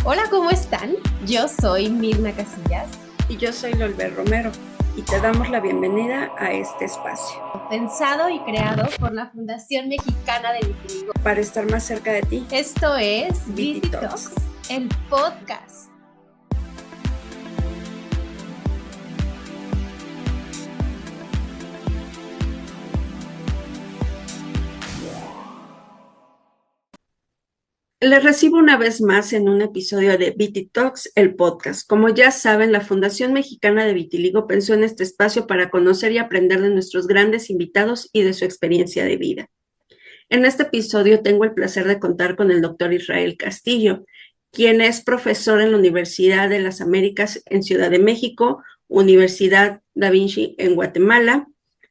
Hola, ¿cómo están? Yo soy Mirna Casillas. Y yo soy Lolber Romero y te damos la bienvenida a este espacio Pensado y creado por la Fundación Mexicana de Vitiligo. para estar más cerca de ti. Esto es Viti Viti Talks, Talks, el podcast. Les recibo una vez más en un episodio de Viti Talks, el podcast. Como ya saben, la Fundación Mexicana de Vitiligo pensó en este espacio para conocer y aprender de nuestros grandes invitados y de su experiencia de vida. En este episodio tengo el placer de contar con el doctor Israel Castillo, quien es profesor en la Universidad de las Américas en Ciudad de México, Universidad Da Vinci en Guatemala.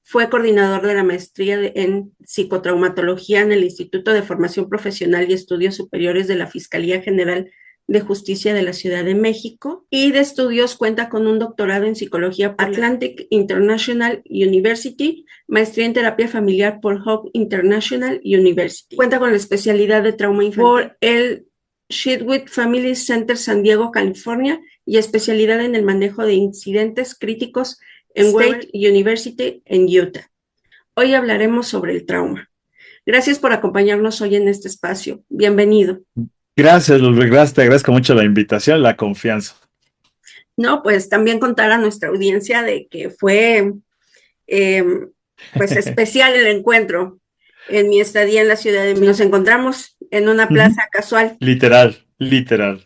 Fue coordinador de la maestría en psicotraumatología en el Instituto de Formación Profesional y Estudios Superiores de la Fiscalía General de Justicia de la Ciudad de México, y de estudios cuenta con un doctorado en psicología por Atlantic International University, maestría en terapia familiar por Hope International University. Cuenta con la especialidad de trauma infantil por el Shedwood Family Center San Diego, California, y especialidad en el manejo de incidentes críticos en State University en Utah. Hoy hablaremos sobre el trauma. Gracias por acompañarnos hoy en este espacio. Bienvenido. Gracias, Lulberg, gracias, te agradezco mucho la invitación, la confianza. No, pues también contar a nuestra audiencia de que fue pues especial el encuentro en mi estadía en la Ciudad de México. Nos encontramos en una plaza casual Literal,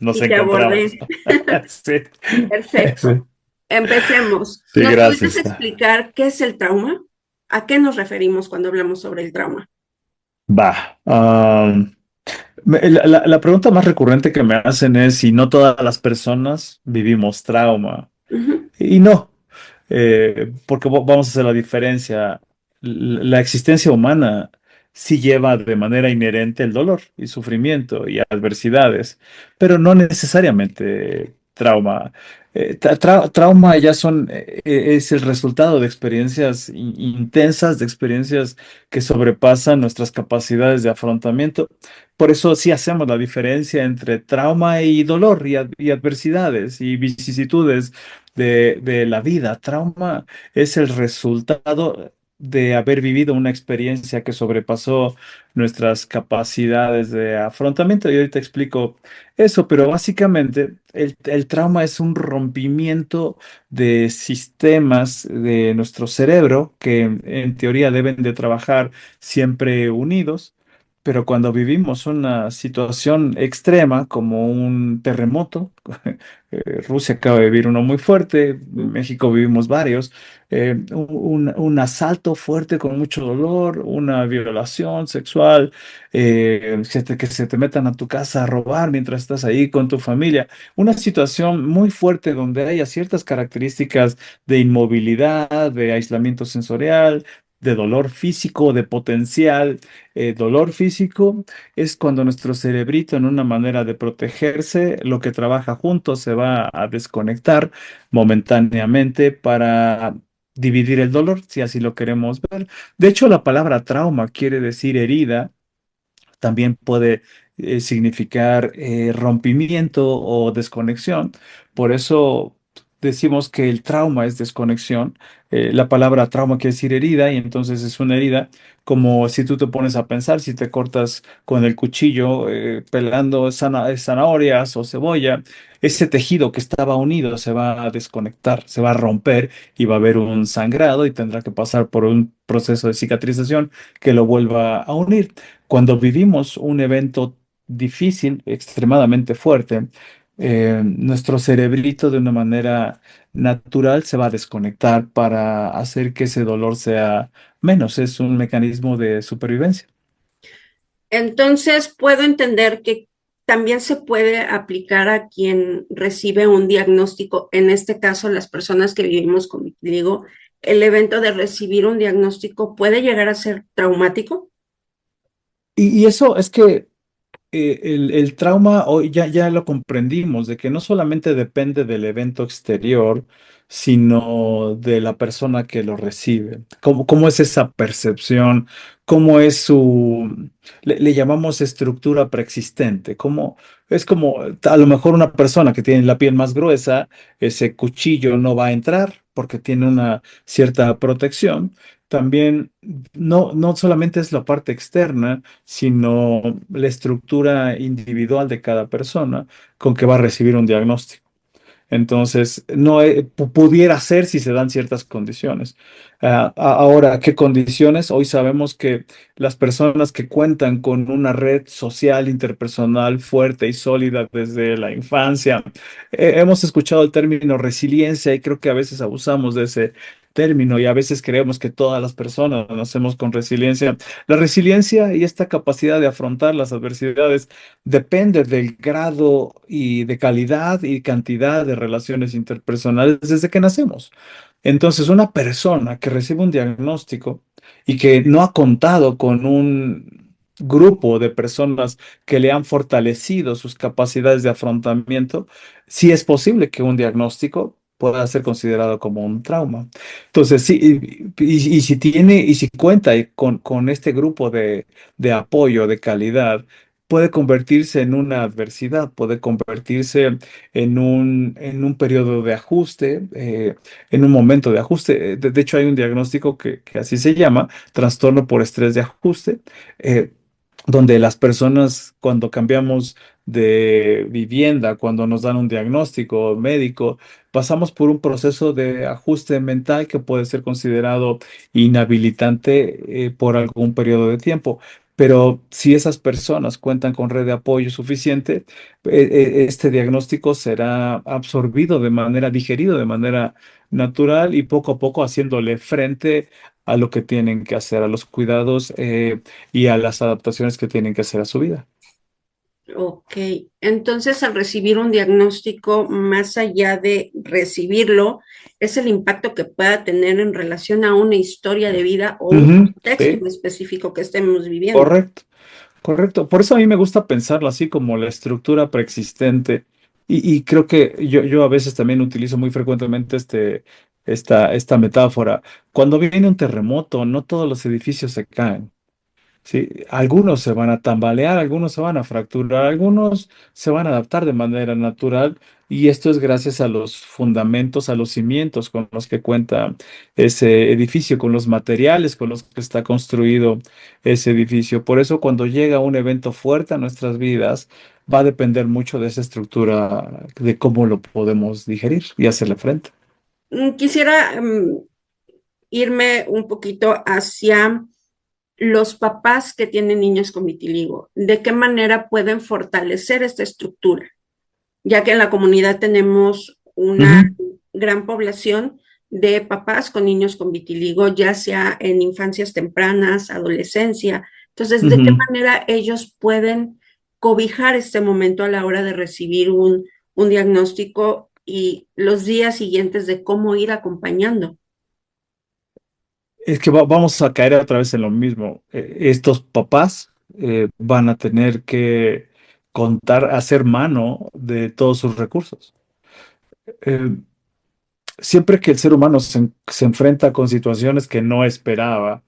nos y te encontramos. abordé. Sí, Perfecto. sí, Empecemos. sí, ¿Nos puedes gracias. explicar qué es el trauma? ¿A qué nos referimos cuando hablamos sobre el trauma? Va. La pregunta más recurrente que me hacen es si no todas las personas vivimos trauma. Uh-huh. Y no, porque vamos a hacer la diferencia. La existencia humana sí lleva de manera inherente el dolor y sufrimiento y adversidades, pero no necesariamente trauma. Trauma ya es el resultado de experiencias intensas, de experiencias que sobrepasan nuestras capacidades de afrontamiento. Por eso sí hacemos la diferencia entre trauma y dolor y adversidades y vicisitudes de la vida. Trauma es el resultado de haber vivido una experiencia que sobrepasó nuestras capacidades de afrontamiento. Y ahorita explico eso, pero básicamente el trauma es un rompimiento de sistemas de nuestro cerebro que en teoría deben de trabajar siempre unidos. Pero cuando vivimos una situación extrema como un terremoto, Rusia acaba de vivir uno muy fuerte, en México vivimos varios, un asalto fuerte con mucho dolor, una violación sexual, que se te metan a tu casa a robar mientras estás ahí con tu familia, una situación muy fuerte donde haya ciertas características de inmovilidad, de aislamiento sensorial, de dolor físico, de potencial dolor físico, es cuando nuestro cerebrito, en una manera de protegerse, lo que trabaja junto se va a desconectar momentáneamente para dividir el dolor, si así lo queremos ver. De hecho, la palabra trauma quiere decir herida, también puede significar rompimiento o desconexión. Por eso decimos que el trauma es desconexión. La palabra trauma quiere decir herida y entonces es una herida como si tú te pones a pensar, si te cortas con el cuchillo pelando zanahorias o cebolla, ese tejido que estaba unido se va a desconectar, se va a romper y va a haber un sangrado y tendrá que pasar por un proceso de cicatrización que lo vuelva a unir. Cuando vivimos un evento difícil, extremadamente fuerte, nuestro cerebrito de una manera natural se va a desconectar para hacer que ese dolor sea menos. Es un mecanismo de supervivencia. Entonces, puedo entender que también se puede aplicar a quien recibe un diagnóstico, en este caso las personas que vivimos con vitiligo, el evento de recibir un diagnóstico puede llegar a ser traumático. Y eso es que el trauma hoy ya lo comprendimos, de que no solamente depende del evento exterior, sino de la persona que lo recibe. ¿Cómo es esa percepción? ¿Cómo es le llamamos estructura preexistente? Es como, a lo mejor una persona que tiene la piel más gruesa, ese cuchillo no va a entrar porque tiene una cierta protección. También no solamente es la parte externa, sino la estructura individual de cada persona con que va a recibir un diagnóstico. Entonces, no pudiera ser si se dan ciertas condiciones. Ahora, ¿qué condiciones? Hoy sabemos que las personas que cuentan con una red social interpersonal fuerte y sólida desde la infancia, hemos escuchado el término resiliencia y creo que a veces abusamos de ese término y a veces creemos que todas las personas nacemos con resiliencia. La resiliencia y esta capacidad de afrontar las adversidades depende del grado y de calidad y cantidad de relaciones interpersonales desde que nacemos. Entonces, una persona que recibe un diagnóstico y que no ha contado con un grupo de personas que le han fortalecido sus capacidades de afrontamiento, sí es posible que un diagnóstico pueda ser considerado como un trauma. Entonces, sí, y si y si cuenta con este grupo de apoyo, de calidad, puede convertirse en una adversidad, puede convertirse en un periodo de ajuste, en un momento de ajuste. De hecho, hay un diagnóstico que así se llama, trastorno por estrés de ajuste, eh, donde las personas cuando cambiamos de vivienda, cuando nos dan un diagnóstico médico, pasamos por un proceso de ajuste mental que puede ser considerado inhabilitante, por algún periodo de tiempo. Pero si esas personas cuentan con red de apoyo suficiente, este diagnóstico será absorbido de manera, digerido de manera natural y poco a poco haciéndole frente a lo que tienen que hacer, a los cuidados, y a las adaptaciones que tienen que hacer a su vida. Ok, entonces al recibir un diagnóstico, más allá de recibirlo, es el impacto que pueda tener en relación a una historia de vida o un Ujú, contexto en sí, específico que estemos viviendo. correcto. Correcto, por eso a mí me gusta pensarlo así como la estructura preexistente y creo que yo a veces también utilizo muy frecuentemente esta metáfora. Cuando viene un terremoto, no todos los edificios se caen. Sí, algunos se van a tambalear, algunos se van a fracturar, algunos se van a adaptar de manera natural y esto es gracias a los fundamentos, a los cimientos con los que cuenta ese edificio, con los materiales con los que está construido ese edificio. Por eso cuando llega un evento fuerte a nuestras vidas, va a depender mucho de esa estructura, de cómo lo podemos digerir y hacerle frente. Quisiera irme un poquito hacia los papás que tienen niños con vitiligo. ¿De qué manera pueden fortalecer esta estructura? Ya que en la comunidad tenemos una Ujú, gran población de papás con niños con vitiligo, ya sea en infancias tempranas, adolescencia. Entonces, ¿de qué ujú. manera ellos pueden cobijar este momento a la hora de recibir un diagnóstico y los días siguientes de cómo ir acompañando? Es que vamos a caer otra vez en lo mismo. Estos papás van a tener que hacer mano de todos sus recursos. Eh, Siempre que el ser humano se enfrenta con situaciones que no esperaba,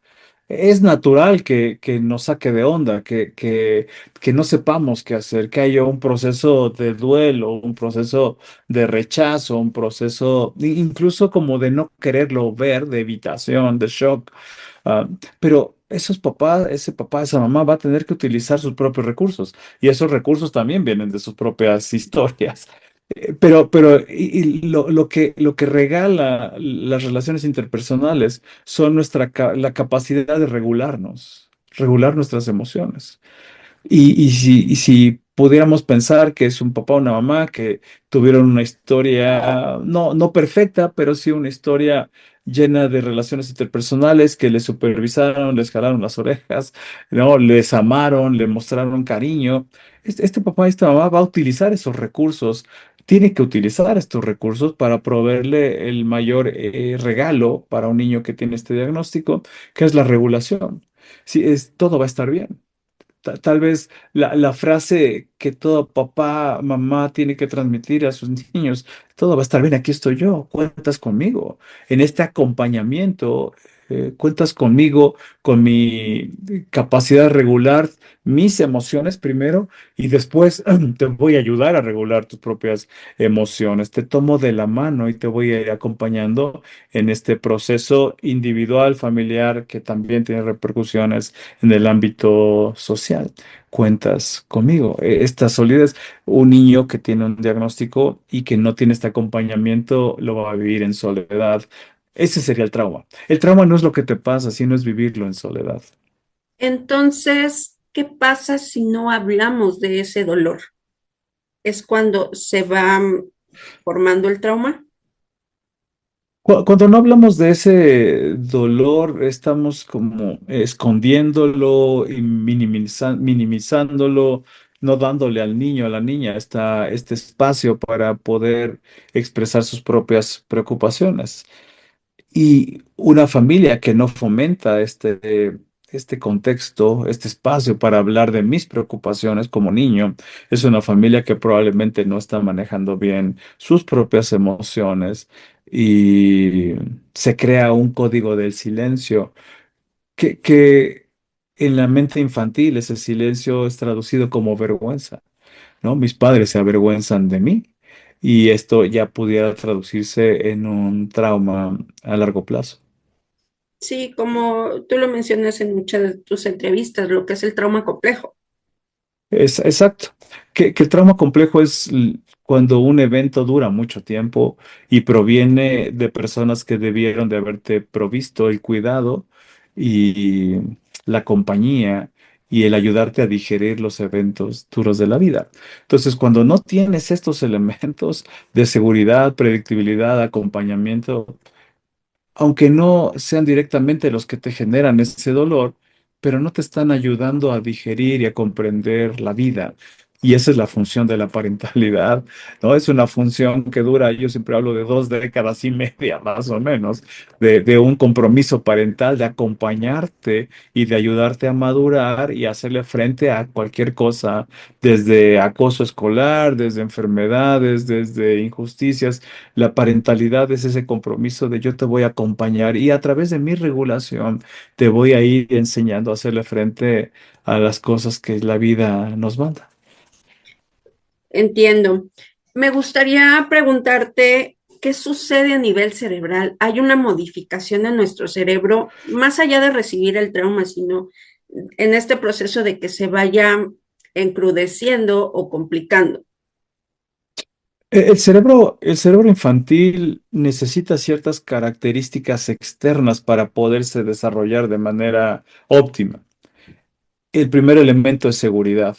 es natural que nos saque de onda, que no sepamos qué hacer, que haya un proceso de duelo, un proceso de rechazo, un proceso incluso como de no quererlo ver, de evitación, de shock. Ah, pero esos papás, ese papá, esa mamá va a tener que utilizar sus propios recursos y esos recursos también vienen de sus propias historias. Lo que regala las relaciones interpersonales son la capacidad de regularnos, regular nuestras emociones. Y si pudiéramos pensar que es un papá o una mamá que tuvieron una historia, no perfecta, pero sí una historia llena de relaciones interpersonales que les supervisaron, les jalaron las orejas, ¿no? Les amaron, le mostraron cariño. Este papá y esta mamá va a utilizar esos recursos, tiene que utilizar estos recursos para proveerle el mayor regalo para un niño que tiene este diagnóstico, que es la regulación. Sí, todo va a estar bien. Tal vez la frase que todo papá, mamá tiene que transmitir a sus niños, todo va a estar bien, aquí estoy yo, cuentas conmigo. En este acompañamiento, cuentas conmigo, con mi capacidad de regular mis emociones primero y después te voy a ayudar a regular tus propias emociones. Te tomo de la mano y te voy a ir acompañando en este proceso individual, familiar, que también tiene repercusiones en el ámbito social. Cuentas conmigo. Esta solidez, un niño que tiene un diagnóstico y que no tiene este acompañamiento, lo va a vivir en soledad. Ese sería el trauma. El trauma no es lo que te pasa, sino es vivirlo en soledad. Entonces, ¿qué pasa si no hablamos de ese dolor? ¿Es cuando se va formando el trauma? Cuando no hablamos de ese dolor, estamos como escondiéndolo y minimizándolo, no dándole al niño, a la niña, este espacio para poder expresar sus propias preocupaciones. Y una familia que no fomenta este contexto, este espacio para hablar de mis preocupaciones como niño, es una familia que probablemente no está manejando bien sus propias emociones y se crea un código del silencio que en la mente infantil ese silencio es traducido como vergüenza, ¿no? Mis padres se avergüenzan de mí y esto ya pudiera traducirse en un trauma a largo plazo. Sí, como tú lo mencionas en muchas de tus entrevistas, lo que es el trauma complejo. Es exacto. Que el trauma complejo es cuando un evento dura mucho tiempo y proviene de personas que debieron de haberte provisto el cuidado y la compañía y el ayudarte a digerir los eventos duros de la vida. Entonces, cuando no tienes estos elementos de seguridad, predictibilidad, acompañamiento, aunque no sean directamente los que te generan ese dolor, pero no te están ayudando a digerir y a comprender la vida. Y esa es la función de la parentalidad, ¿no? Es una función que dura, yo siempre hablo de 2 décadas y media, más o menos, de un compromiso parental, de acompañarte y de ayudarte a madurar y hacerle frente a cualquier cosa, desde acoso escolar, desde enfermedades, desde injusticias. La parentalidad es ese compromiso de yo te voy a acompañar y a través de mi regulación te voy a ir enseñando a hacerle frente a las cosas que la vida nos manda. Entiendo. Me gustaría preguntarte qué sucede a nivel cerebral. ¿Hay una modificación en nuestro cerebro, más allá de recibir el trauma, sino en este proceso de que se vaya encrudeciendo o complicando? El cerebro infantil necesita ciertas características externas para poderse desarrollar de manera óptima. El primer elemento es seguridad.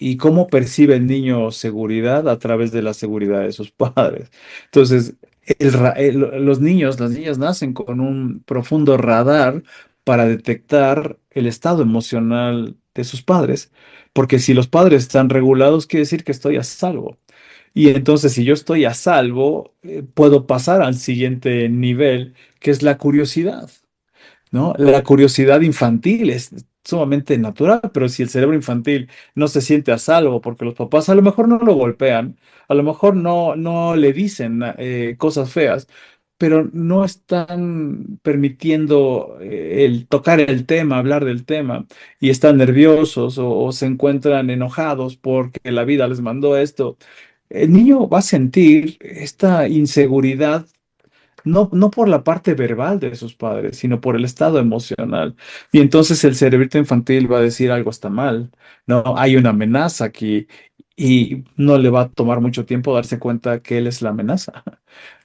¿Y cómo percibe el niño seguridad? A través de la seguridad de sus padres. Entonces, los niños, las niñas nacen con un profundo radar para detectar el estado emocional de sus padres, porque si los padres están regulados, quiere decir que estoy a salvo. Y entonces, si yo estoy a salvo, puedo pasar al siguiente nivel, que es la curiosidad. ¿No? La curiosidad infantil es sumamente natural, pero si el cerebro infantil no se siente a salvo porque los papás a lo mejor no lo golpean, a lo mejor no le dicen cosas feas, pero no están permitiendo el tocar el tema, hablar del tema, y están nerviosos o se encuentran enojados porque la vida les mandó esto, el niño va a sentir esta inseguridad no por la parte verbal de sus padres, sino por el estado emocional. Y entonces el cerebrito infantil va a decir algo está mal, no, hay una amenaza aquí y no le va a tomar mucho tiempo darse cuenta que él es la amenaza,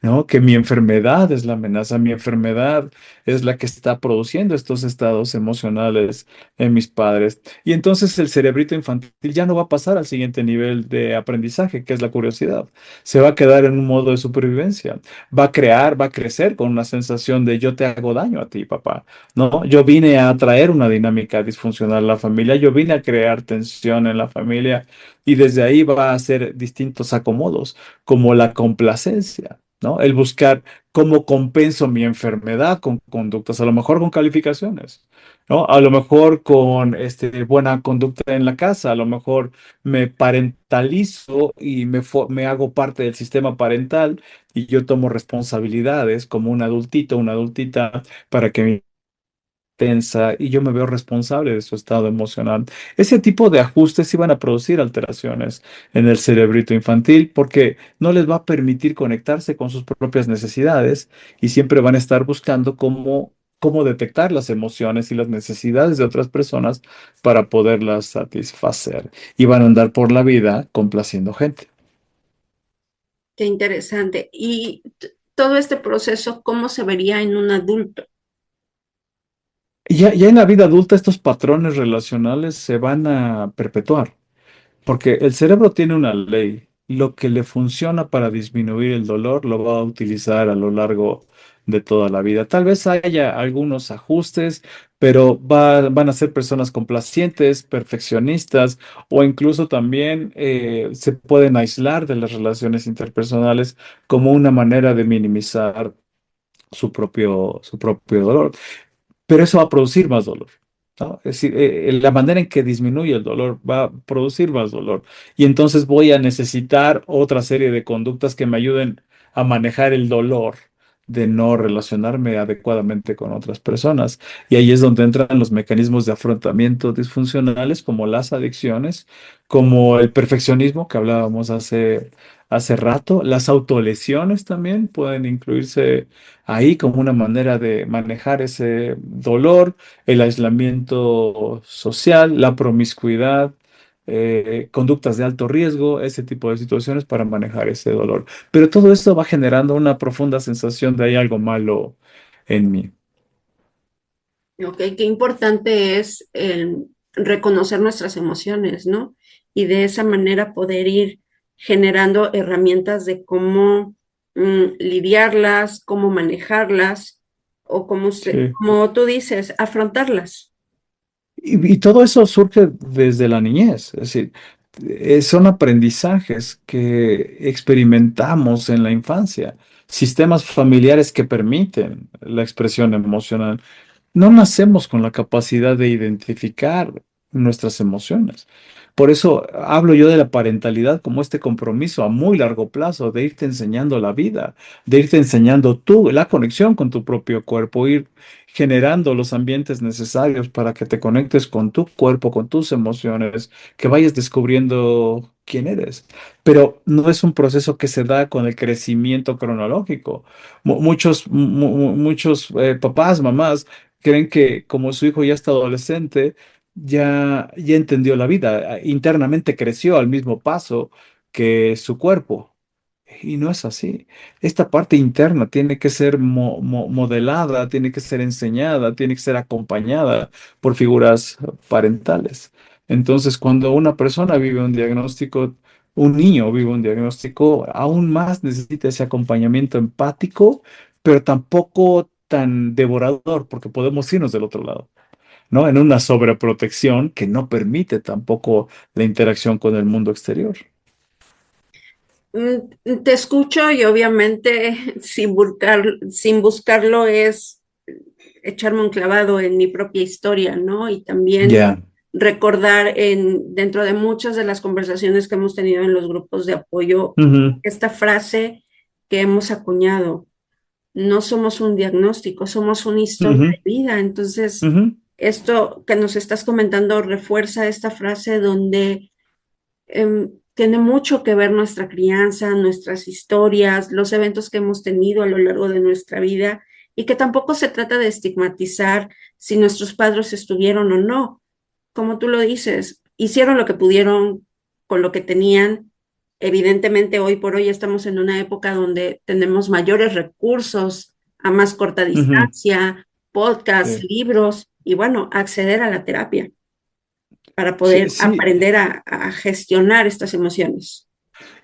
¿no? Que mi enfermedad es la amenaza, mi enfermedad es la que está produciendo estos estados emocionales en mis padres. Y entonces el cerebrito infantil ya no va a pasar al siguiente nivel de aprendizaje, que es la curiosidad. Se va a quedar en un modo de supervivencia, va a crecer con una sensación de yo te hago daño a ti, papá, ¿no? Yo vine a traer una dinámica disfuncional a la familia, yo vine a crear tensión en la familia y desde ahí va a hacer distintos acomodos, como la complacencia, ¿no? El buscar cómo compenso mi enfermedad con conductas, a lo mejor con calificaciones. ¿no? A lo mejor con buena conducta en la casa, a lo mejor me parentalizo y me hago parte del sistema parental y yo tomo responsabilidades como un adultito, una adultita, para que mi tensa y yo me veo responsable de su estado emocional. Ese tipo de ajustes iban a producir alteraciones en el cerebrito infantil porque no les va a permitir conectarse con sus propias necesidades y siempre van a estar buscando cómo detectar las emociones y las necesidades de otras personas para poderlas satisfacer. Y van a andar por la vida complaciendo gente. Qué interesante. Y todo este proceso, ¿cómo se vería en un adulto? Ya en la vida adulta estos patrones relacionales se van a perpetuar. Porque el cerebro tiene una ley. Lo que le funciona para disminuir el dolor lo va a utilizar a lo largo de toda la vida. Tal vez haya algunos ajustes, pero van a ser personas complacientes, perfeccionistas o incluso también se pueden aislar de las relaciones interpersonales como una manera de minimizar su propio dolor, pero eso va a producir más dolor, ¿no? Es decir, la manera en que disminuye el dolor va a producir más dolor. Y entonces voy a necesitar otra serie de conductas que me ayuden a manejar el dolor de no relacionarme adecuadamente con otras personas. Y ahí es donde entran los mecanismos de afrontamiento disfuncionales, como las adicciones, como el perfeccionismo que hablábamos hace rato. Las autolesiones también pueden incluirse ahí como una manera de manejar ese dolor, el aislamiento social, la promiscuidad, conductas de alto riesgo, ese tipo de situaciones para manejar ese dolor. Pero todo esto va generando una profunda sensación de hay algo malo en mí. Ok, qué importante es el reconocer nuestras emociones, ¿no? Y de esa manera poder ir generando herramientas de cómo lidiarlas, cómo manejarlas, o Sí. como tú dices, afrontarlas. Y todo eso surge desde la niñez, es decir, son aprendizajes que experimentamos en la infancia, sistemas familiares que permiten la expresión emocional. No nacemos con la capacidad de identificar nuestras emociones. Por eso hablo yo de la parentalidad como este compromiso a muy largo plazo, de irte enseñando la vida, de irte enseñando tú, la conexión con tu propio cuerpo, ir generando los ambientes necesarios para que te conectes con tu cuerpo, con tus emociones, que vayas descubriendo quién eres. Pero no es un proceso que se da con el crecimiento cronológico. Muchos papás, mamás, creen que como su hijo ya está adolescente, ya entendió la vida, internamente creció al mismo paso que su cuerpo. Y no es así. Esta parte interna tiene que ser modelada, tiene que ser enseñada, tiene que ser acompañada por figuras parentales. Entonces, cuando una persona vive un diagnóstico, un niño vive un diagnóstico, aún más necesita ese acompañamiento empático, pero tampoco tan devorador, porque podemos irnos del otro lado, ¿no? En una sobreprotección que no permite tampoco la interacción con el mundo exterior. Te escucho y obviamente sin buscarlo es echarme un clavado en mi propia historia, ¿no? Y también Ya. recordar dentro de muchas de las conversaciones que hemos tenido en los grupos de apoyo, Ujú, esta frase que hemos acuñado, no somos un diagnóstico, somos una historia ujú, de vida. Entonces, ujú, esto que nos estás comentando refuerza esta frase donde tiene mucho que ver nuestra crianza, nuestras historias, los eventos que hemos tenido a lo largo de nuestra vida y que tampoco se trata de estigmatizar si nuestros padres estuvieron o no. Como tú lo dices, hicieron lo que pudieron con lo que tenían. Evidentemente, hoy por hoy estamos en una época donde tenemos mayores recursos a más corta ujú. distancia, podcasts, Sí. libros y bueno, acceder a la terapia para Sí, poder sí. aprender a gestionar estas emociones.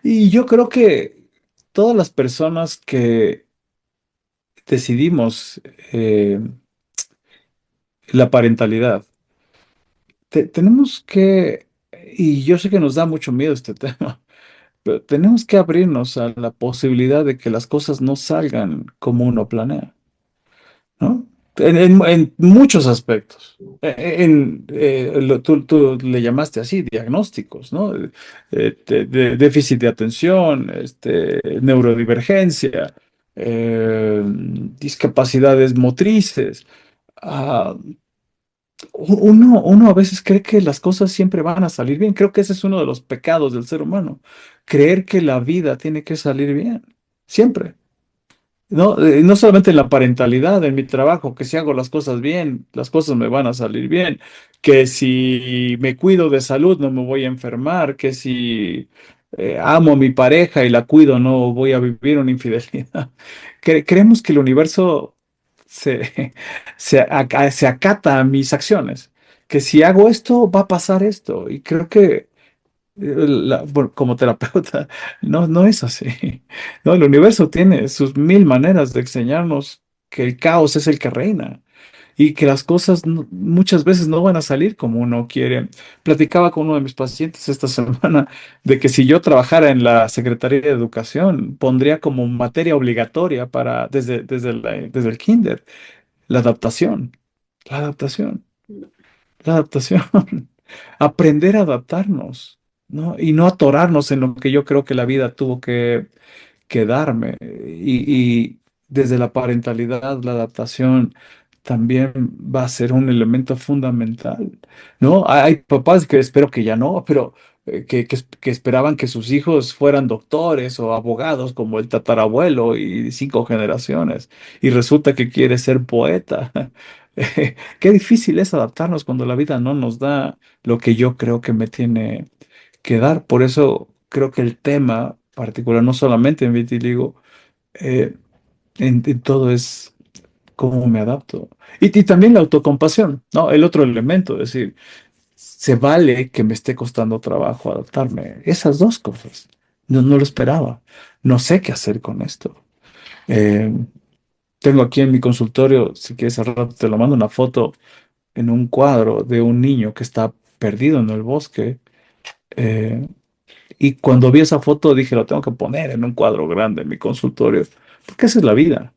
Y yo creo que todas las personas que decidimos la parentalidad, tenemos que, y yo sé que nos da mucho miedo este tema, pero tenemos que abrirnos a la posibilidad de que las cosas no salgan como uno planea, ¿no? en muchos aspectos. Tú le llamaste así, diagnósticos, ¿no? Déficit de atención, neurodivergencia, discapacidades motrices. Ah, uno a veces cree que las cosas siempre van a salir bien. Creo que ese es uno de los pecados del ser humano. Creer que la vida tiene que salir bien. Siempre. No, no solamente en la parentalidad, en mi trabajo, que si hago las cosas bien, las cosas me van a salir bien, que si me cuido de salud no me voy a enfermar, que si amo a mi pareja y la cuido no voy a vivir una infidelidad. Creemos que el universo se, se acata a mis acciones, que si hago esto va a pasar esto, y creo que bueno, como terapeuta, no es así. No, el universo tiene sus mil maneras de enseñarnos que el caos es el que reina y que las cosas muchas veces no van a salir como uno quiere. Platicaba con uno de mis pacientes esta semana de que si yo trabajara en la Secretaría de Educación, pondría como materia obligatoria para desde el kinder la adaptación, la adaptación, la adaptación. Aprender a adaptarnos, ¿no? Y no atorarnos en lo que yo creo que la vida tuvo que darme. Y desde la parentalidad, la adaptación también va a ser un elemento fundamental, ¿no? Hay papás que espero que ya no, pero que esperaban que sus hijos fueran doctores o abogados como el tatarabuelo y cinco generaciones, y resulta que quiere ser poeta. Qué difícil es adaptarnos cuando la vida no nos da lo que yo creo que me tiene que dar. Por eso creo que el tema particular, no solamente en vitiligo, eh, en todo es cómo me adapto. Y también la autocompasión, ¿no? El otro elemento, es decir, se vale que me esté costando trabajo adaptarme. Esas dos cosas. No lo esperaba. No sé qué hacer con esto. Eh, Tengo aquí en mi consultorio, si quieres al rato te lo mando, una foto en un cuadro de un niño que está perdido en el bosque. eh, y cuando vi esa foto dije, lo tengo que poner en un cuadro grande en mi consultorio, porque esa es la vida,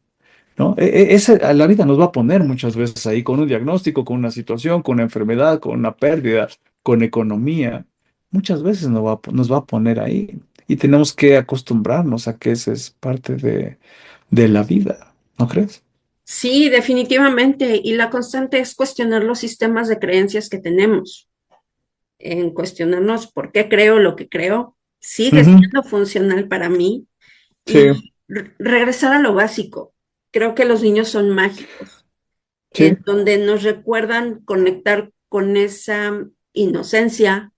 ¿no? La vida nos va a poner muchas veces ahí con un diagnóstico, con una situación, con una enfermedad, con una pérdida, con economía. Muchas veces nos va a poner ahí y tenemos que acostumbrarnos a que esa es parte de la vida, ¿no crees? Sí, definitivamente. Y la constante es cuestionar los sistemas de creencias que tenemos, en cuestionarnos por qué creo lo que creo, sigue Ujú. siendo funcional para mí Sí, y regresar a lo básico. Creo que los niños son mágicos, en sí. donde nos recuerdan conectar con esa inocencia,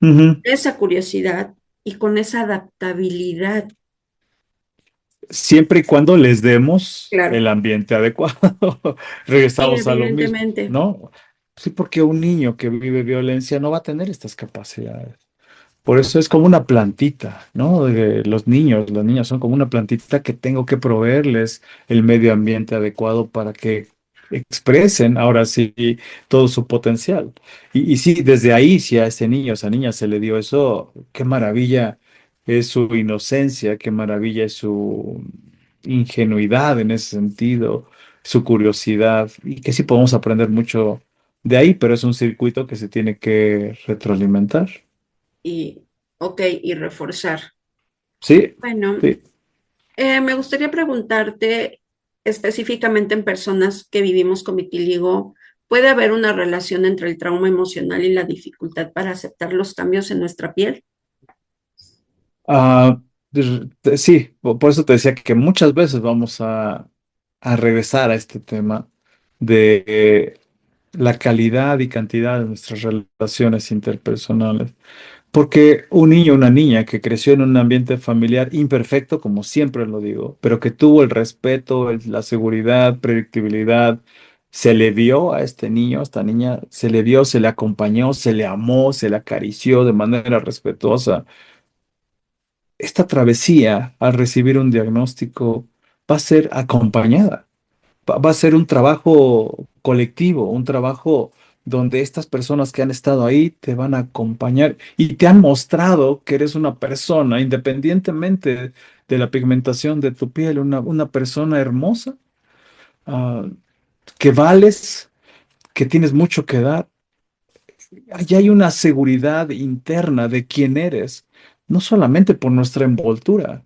Ujú. esa curiosidad y con esa adaptabilidad. Siempre y cuando les demos Claro, el ambiente adecuado, sí, regresamos a lo mismo, evidentemente. ¿no? Sí, porque un niño que vive violencia no va a tener estas capacidades. Por eso es como una plantita, ¿no? Los niños, las niñas son como una plantita que tengo que proveerles el medio ambiente adecuado para que expresen ahora sí todo su potencial. Y sí, desde ahí, si a ese niño, a esa niña se le dio eso, qué maravilla es su inocencia, qué maravilla es su ingenuidad en ese sentido, su curiosidad, y que sí podemos aprender mucho de ahí, pero es un circuito que se tiene que retroalimentar. Y, ok, y reforzar. Sí, Bueno, sí. me gustaría preguntarte específicamente en personas que vivimos con vitiligo, ¿puede haber una relación entre el trauma emocional y la dificultad para aceptar los cambios en nuestra piel? Ah, sí, por eso te decía que muchas veces vamos a regresar a este tema de la calidad y cantidad de nuestras relaciones interpersonales. Porque un niño o una niña que creció en un ambiente familiar imperfecto, como siempre lo digo, pero que tuvo el respeto, la seguridad, predictibilidad, se le vio a este niño, a esta niña, se le vio, se le acompañó, se le amó, se le acarició de manera respetuosa. Esta travesía al recibir un diagnóstico va a ser acompañada, va a ser un trabajo colectivo, un trabajo donde estas personas que han estado ahí te van a acompañar y te han mostrado que eres una persona, independientemente de la pigmentación de tu piel, una persona hermosa. Ah, que vales, que tienes mucho que dar. Allá hay una seguridad interna de quién eres, no solamente por nuestra envoltura,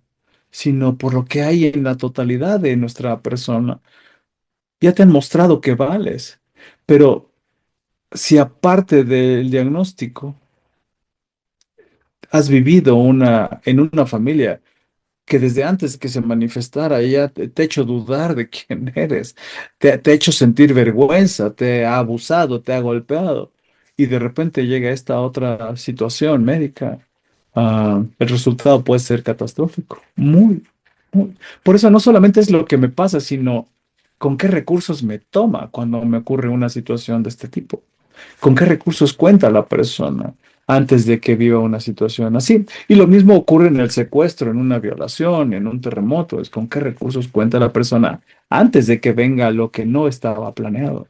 sino por lo que hay en la totalidad de nuestra persona. Ya te han mostrado que vales, pero si aparte del diagnóstico has vivido en una familia que desde antes que se manifestara ya te ha hecho dudar de quién eres, te ha hecho sentir vergüenza, te ha abusado, te ha golpeado, y de repente llega esta otra situación médica, el resultado puede ser catastrófico, muy. Por eso no solamente es lo que me pasa, sino con qué recursos me toma cuando me ocurre una situación de este tipo. ¿Con qué recursos cuenta la persona antes de que viva una situación así? Y lo mismo ocurre en el secuestro, en una violación, en un terremoto. Es con qué recursos cuenta la persona antes de que venga lo que no estaba planeado.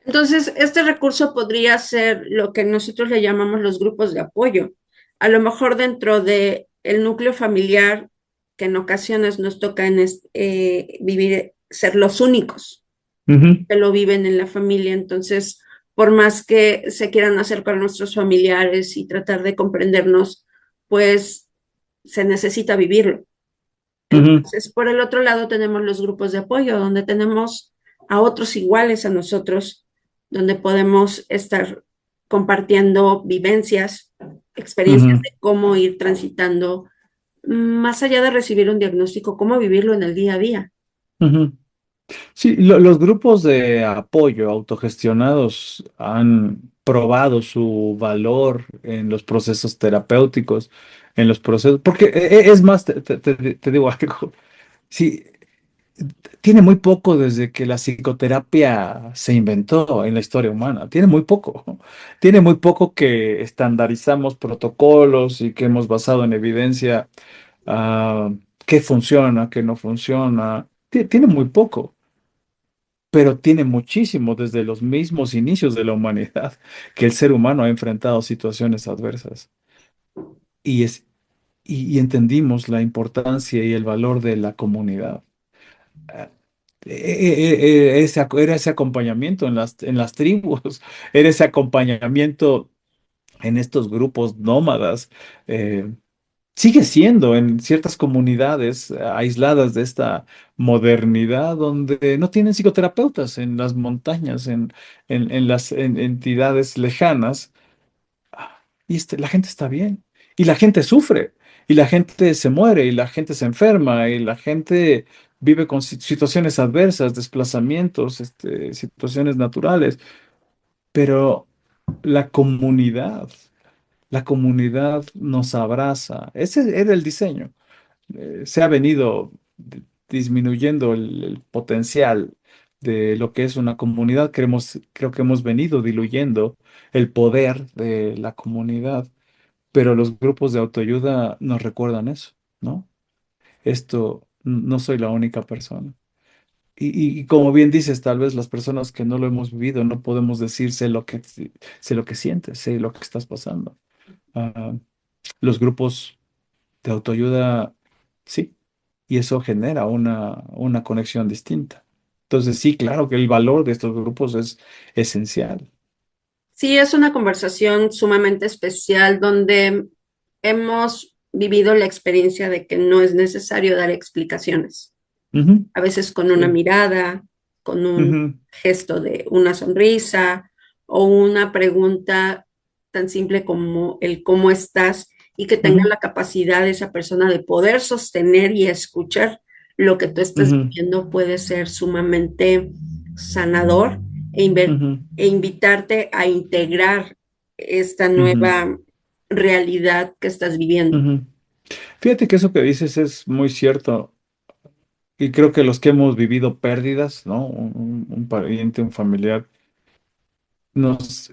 Entonces, este recurso podría ser lo que nosotros le llamamos los grupos de apoyo. A lo mejor dentro de el núcleo familiar, que en ocasiones nos toca vivir, ser los únicos Ujú, que lo viven en la familia. Entonces, por más que se quieran acercar a nuestros familiares y tratar de comprendernos, pues se necesita vivirlo. ujú, Entonces, por el otro lado tenemos los grupos de apoyo, donde tenemos a otros iguales a nosotros, donde podemos estar compartiendo vivencias, experiencias ujú, de cómo ir transitando, más allá de recibir un diagnóstico, cómo vivirlo en el día a día. ujú. Sí, los grupos de apoyo autogestionados han probado su valor en los procesos terapéuticos, en los procesos, porque es más, te digo algo, sí, tiene muy poco desde que la psicoterapia se inventó en la historia humana. Tiene muy poco. Tiene muy poco que estandarizamos protocolos y que hemos basado en evidencia ah, qué funciona, qué no funciona. Tiene muy poco, pero tiene muchísimo desde los mismos inicios de la humanidad que el ser humano ha enfrentado situaciones adversas. Y, es, y entendimos la importancia y el valor de la comunidad. Era ese acompañamiento en las tribus, era ese acompañamiento en estos grupos nómadas. eh, Sigue siendo en ciertas comunidades aisladas de esta modernidad donde no tienen psicoterapeutas en las montañas, en las entidades lejanas. Y la gente está bien, y la gente sufre, y la gente se muere, y la gente se enferma, y la gente vive con situaciones adversas, desplazamientos, situaciones naturales, pero la comunidad, la comunidad nos abraza. Ese era el diseño. Se ha venido disminuyendo el potencial de lo que es una comunidad. Creo que hemos venido diluyendo el poder de la comunidad. Pero los grupos de autoayuda nos recuerdan eso, ¿no? No soy la única persona. Y como bien dices, tal vez las personas que no lo hemos vivido no podemos decir sé lo que sientes, sé lo que estás pasando. Ah, los grupos de autoayuda, sí, y eso genera una conexión distinta. Entonces, sí, claro que el valor de estos grupos es esencial. Sí, es una conversación sumamente especial donde hemos vivido la experiencia de que no es necesario dar explicaciones. Ujú, A veces con una sí. mirada, con un Ujú, gesto de una sonrisa o una pregunta tan simple como el cómo estás y que tenga ujú, la capacidad de esa persona de poder sostener y escuchar lo que tú estás ujú, viviendo puede ser sumamente sanador ujú, e invitarte a integrar esta ujú, nueva realidad que estás viviendo. ujú. Fíjate que eso que dices es muy cierto y creo que los que hemos vivido pérdidas, ¿no? Un pariente, un familiar,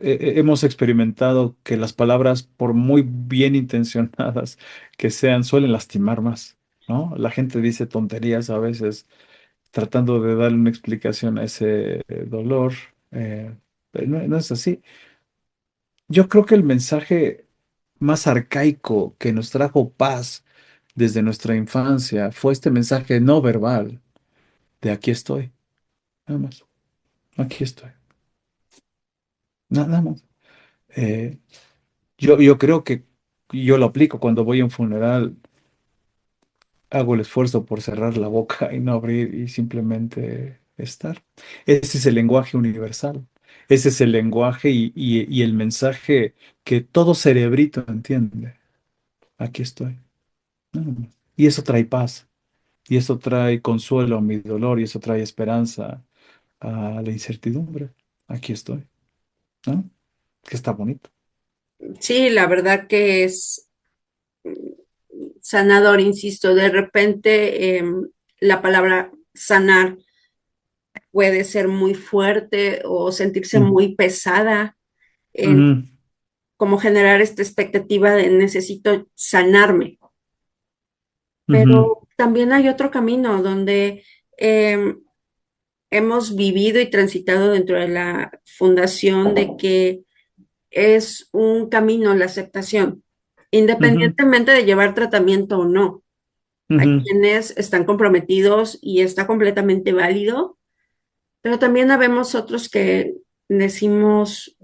hemos experimentado que las palabras, por muy bien intencionadas que sean, suelen lastimar más, ¿no? La gente dice tonterías a veces tratando de darle una explicación a ese dolor, pero no es así. Yo creo que el mensaje más arcaico que nos trajo paz desde nuestra infancia fue este mensaje no verbal de aquí estoy, nada más. aquí estoy. Nada más. Eh, yo creo que yo lo aplico cuando voy a un funeral, hago el esfuerzo por cerrar la boca y no abrir y simplemente estar. Ese es el lenguaje universal. Ese es el lenguaje y el mensaje que todo cerebrito entiende. Aquí estoy. Nada más. Y eso trae paz, y eso trae consuelo a mi dolor, y eso trae esperanza a la incertidumbre. Aquí estoy, ¿no? Que está bonito. Sí, la verdad que es sanador, insisto, de repente la palabra sanar puede ser muy fuerte o sentirse Ujú, muy pesada, en ujú, como generar esta expectativa de necesito sanarme, ujú, pero también hay otro camino donde eh, hemos vivido y transitado dentro de la fundación de que es un camino la aceptación, ujú, independientemente de llevar tratamiento o no. Hay ujú, quienes están comprometidos y está completamente válido, pero también habemos otros que decimos,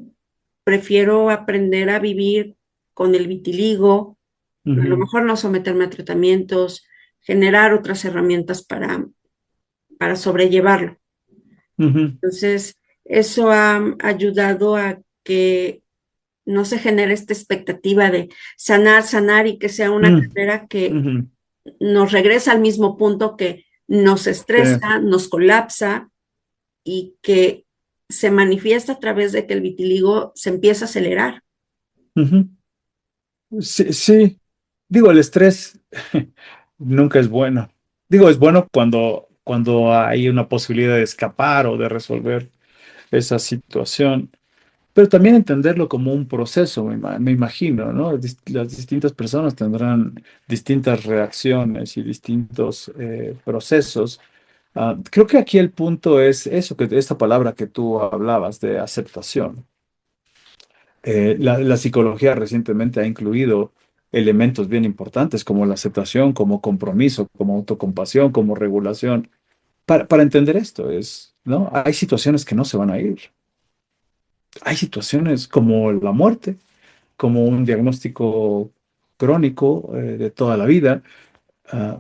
prefiero aprender a vivir con el vitiligo, a lo ujú, mejor no someterme a tratamientos, generar otras herramientas para sobrellevarlo. ujú, Entonces, eso ha ayudado a que no se genere esta expectativa de sanar, sanar y que sea una ujú, carrera que ujú. nos regresa al mismo punto que nos Sí, estresa, nos colapsa y que se manifiesta a través de que el vitiligo se empieza a acelerar. ujú. Sí, sí. Digo, el estrés nunca es bueno. Digo, es bueno cuando hay una posibilidad de escapar o de resolver esa situación. Pero también entenderlo como un proceso, me imagino, ¿no? Las distintas personas tendrán distintas reacciones y distintos procesos. Creo que aquí el punto es eso, que esta palabra que tú hablabas de aceptación. La psicología recientemente ha incluido elementos bien importantes como la aceptación, como compromiso, como autocompasión, como regulación. Para entender esto es, ¿no? Hay situaciones que no se van a ir. Hay situaciones como la muerte, como un diagnóstico crónico de toda la vida, ah,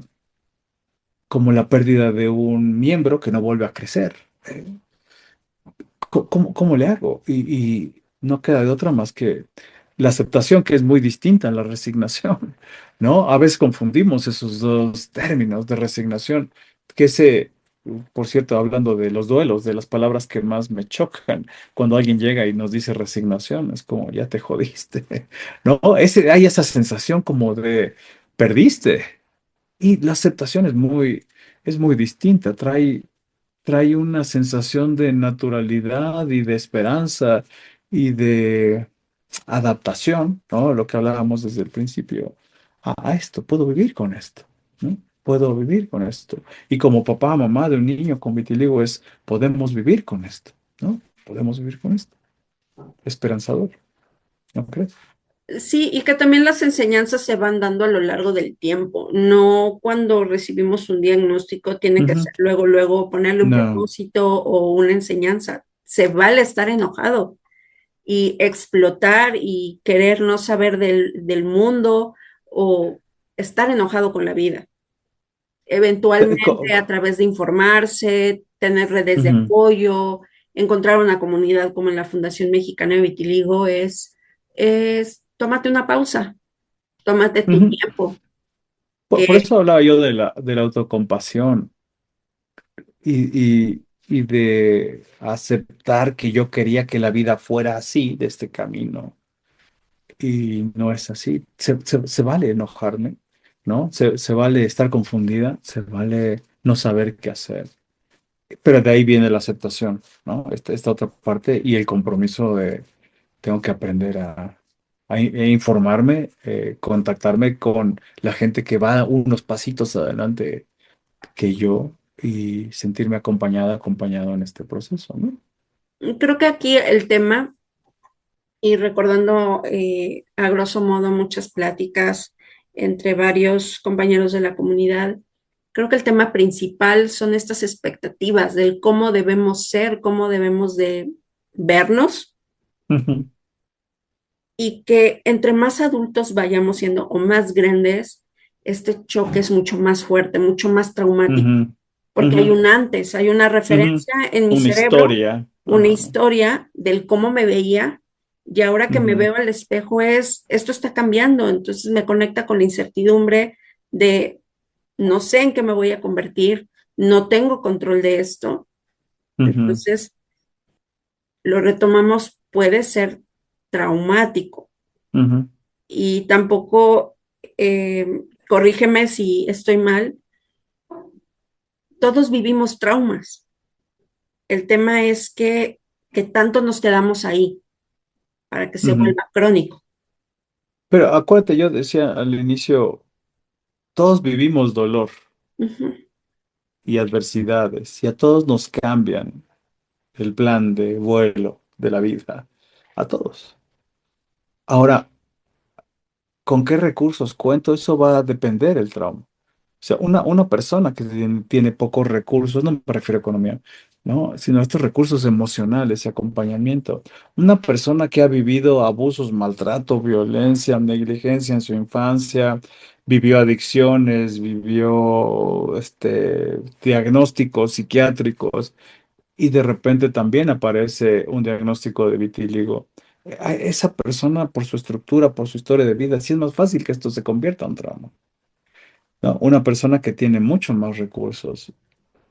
como la pérdida de un miembro que no vuelve a crecer. Eh, ¿Cómo le hago? Y no queda de otra más que la aceptación, que es muy distinta a la resignación, ¿no? A veces confundimos esos dos términos de resignación, que por cierto, hablando de los duelos, de las palabras que más me chocan, cuando alguien llega y nos dice resignación, es como, ya te jodiste, ¿no? Hay esa sensación como de, perdiste. Y la aceptación es muy distinta, trae una sensación de naturalidad y de esperanza y de adaptación, ¿no? Lo que hablábamos desde el principio, a esto, puedo vivir con esto, ¿no? Puedo vivir con esto. Y como papá, mamá de un niño con vitiligo podemos vivir con esto, ¿no? Podemos vivir con esto. Esperanzador, ¿no crees? Sí, y que también las enseñanzas se van dando a lo largo del tiempo. No cuando recibimos un diagnóstico tiene que Ujú. ser luego, luego ponerle un No. propósito o una enseñanza. Se vale estar enojado y explotar y querer no saber del mundo o estar enojado con la vida. Te- Eventualmente co- a través de informarse, tener redes de Ujú, apoyo, encontrar una comunidad como en la Fundación Mexicana de Vitiligo es tómate una pausa, tómate tu ujú. tiempo. Por eso hablaba yo de la autocompasión y de aceptar que yo quería que la vida fuera así, de este camino, y no es así. Se vale enojarme, ¿no? Se vale estar confundida, se vale no saber qué hacer, pero de ahí viene la aceptación, ¿no? Esta otra parte y el compromiso de tengo que aprender a informarme, contactarme con la gente que va unos pasitos adelante que yo y sentirme acompañado en este proceso, ¿no? Creo que aquí el tema, y recordando a grosso modo muchas pláticas entre varios compañeros de la comunidad, creo que el tema principal son estas expectativas del cómo debemos ser, cómo debemos de vernos Ujú, y que entre más adultos vayamos siendo o más grandes, este choque es mucho más fuerte, mucho más traumático, ujú, porque ujú, hay un antes, hay una ujú. referencia en mi Una cerebro, historia. una Ajá. historia del cómo me veía y ahora que me Ujú, veo al espejo es, esto está cambiando, entonces me conecta con la incertidumbre de no sé en qué me voy a convertir, no tengo control de esto, ujú, entonces lo retomamos, puede ser traumático ujú, y tampoco, corrígeme si estoy mal, todos vivimos traumas. El tema es que tanto nos quedamos ahí para que se ujú. vuelva crónico. Pero acuérdate, yo decía al inicio, todos vivimos dolor Ujú. y adversidades y a todos nos cambian el plan de vuelo de la vida. A todos. Ahora, ¿con qué recursos cuento? Eso va a depender el trauma. O sea, una persona que tiene pocos recursos, no me refiero a economía, ¿no? Sino a estos recursos emocionales y acompañamiento. Una persona que ha vivido abusos, maltrato, violencia, negligencia en su infancia, vivió adicciones, vivió diagnósticos psiquiátricos y de repente también aparece un diagnóstico de vitíligo. A esa persona, por su estructura, por su historia de vida, sí es más fácil que esto se convierta en un trauma. ¿No? Una persona que tiene mucho más recursos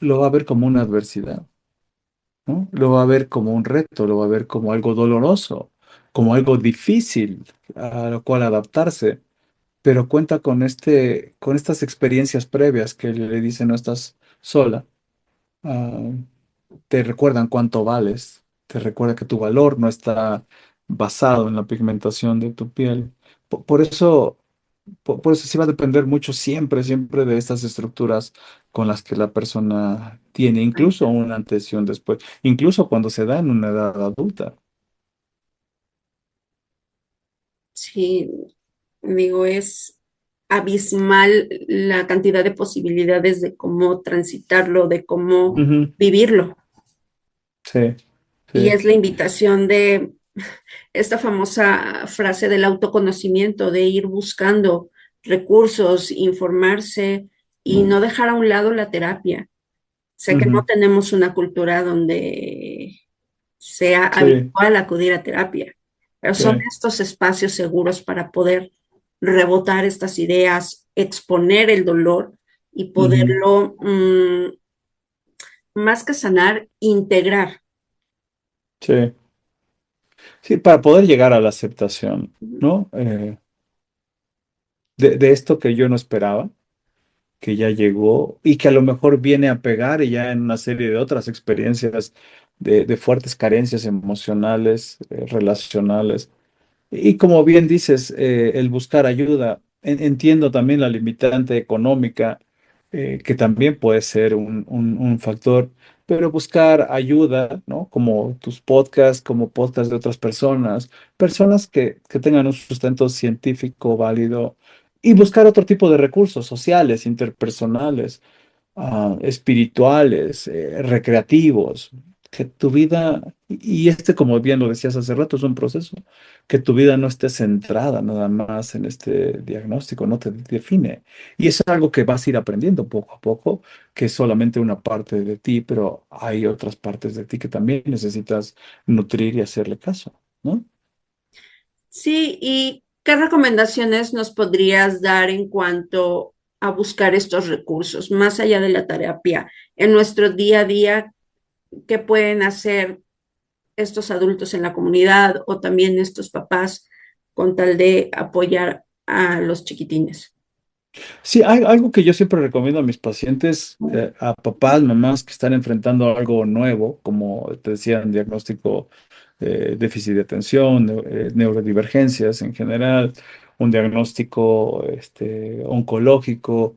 lo va a ver como una adversidad, ¿no? Lo va a ver como un reto, lo va a ver como algo doloroso, como algo difícil a lo cual adaptarse, pero cuenta con con estas experiencias previas que le dicen no estás sola. Ah, te recuerdan cuánto vales, te recuerda que tu valor no está basado en la pigmentación de tu piel. Por eso. Por eso sí va a depender mucho siempre, siempre de estas estructuras con las que la persona tiene, incluso un antes y un después, incluso cuando se da en una edad adulta. Sí, digo, es abismal la cantidad de posibilidades de cómo transitarlo, de cómo Ujú, vivirlo. sí, Y sí. es la invitación de esta famosa frase del autoconocimiento, de ir buscando recursos, informarse y no dejar a un lado la terapia. Sé que no Ujú, tenemos una cultura donde sea sí, habitual acudir a terapia, pero son sí. estos espacios seguros para poder rebotar estas ideas, exponer el dolor y Ujú, poderlo, más que sanar, integrar. sí. Sí, para poder llegar a la aceptación, ¿no? De esto que yo no esperaba, que ya llegó y que a lo mejor viene a pegar y ya en una serie de otras experiencias de fuertes carencias emocionales, relacionales. Y como bien dices, el buscar ayuda, entiendo también la limitante económica, que también puede ser un factor, pero buscar ayuda, ¿no? Como tus podcasts, como podcasts de otras personas, personas que tengan un sustento científico válido y buscar otro tipo de recursos sociales, interpersonales, espirituales, recreativos, que tu vida, y como bien lo decías hace rato, es un proceso, que tu vida no esté centrada nada más en este diagnóstico, no te define. Y eso es algo que vas a ir aprendiendo poco a poco, que es solamente una parte de ti, pero hay otras partes de ti que también necesitas nutrir y hacerle caso, ¿no? Sí, ¿y qué recomendaciones nos podrías dar en cuanto a buscar estos recursos, más allá de la terapia, en nuestro día a día? ¿Qué pueden hacer estos adultos en la comunidad o también estos papás con tal de apoyar a los chiquitines? Sí, hay algo que yo siempre recomiendo a mis pacientes, a papás, mamás que están enfrentando algo nuevo, como te decía, un diagnóstico déficit de atención, neurodivergencias en general, un diagnóstico oncológico,